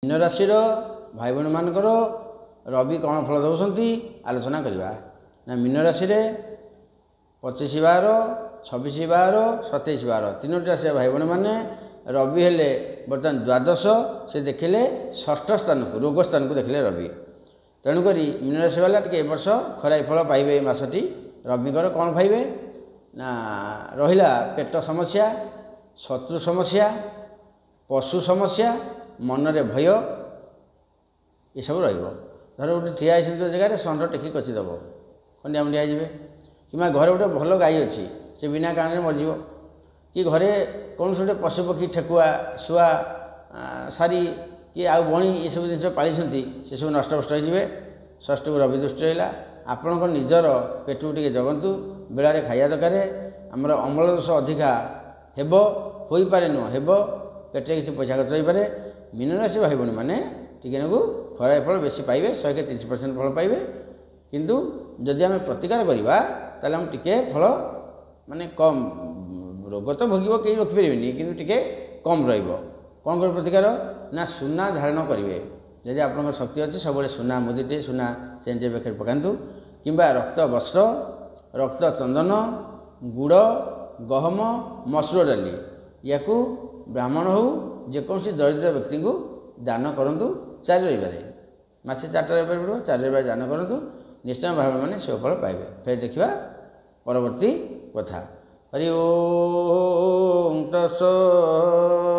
Mean राशि भाई भाई मानकर रवि कौन फल दौरान आलोचना करवा ना मीन राशि 25/12 26/12 27/12 तीनो राशि भाई भाई मैंने रवि हेले बर्तमान द्वादश से देखिले षष्ठ स्थान को रोग स्थान को देखिले रवि तेणुक मीन राशि वाला टे वर्ष खराब फल पाइबे मसटी रविकर कौन पाइबे ना रहिला पेट समस्या शत्रु समस्या पशु समस्या मनरे भय ये सब धर गोटे ठिया जगह षंढ टेकी कचिदेव खंडिया मुंडिया हो कि घरे गोटे भल गाई अच्छी से बिना कारण मरज कि घरे कौन गोटे पशुपक्षी ठेकुआ शुआ सारी कि आउ बणी ये सब जिन पाली से सब नष्टभ्रष्ट हो षष्ठ को रवि दृष्टि रहा आपणकर निजर पेट को टे जगतु बेलारे खाया दरकार आमर अम्ल दोष अधिका हो पारे नुह हेब पेटे किसी पैसा खर्च हो पारे मीन राशि भाई भाई मैंने टिके खराब फल बेसी पाइबे 130% फल पाइबे किंतु जदि आम प्रतिकार करवा ताले हम टिके फल माने कम रोग तो भोग कहीं रखिपारे कि टिके कम कौन कर प्रतिकार ना सुना धारण करेंगे जदि आप शक्ति अच्छी सब सुना मुदीटे सुना चेंटे पाखे पकातु कि रक्त वस्त्र रक्त चंदन गुड़ गहम मसूर डाली या ब्राह्मण हो जेकोसी दरिद्र व्यक्ति को दान करूँ 4 रविवार मासे 4 रविवार पड़ो 4 रविवार दान करूँ निश्चय भाव मैंने शिवफल पाइबे। फिर देखा परवर्ती कथा। हरि ओम तत्सत्।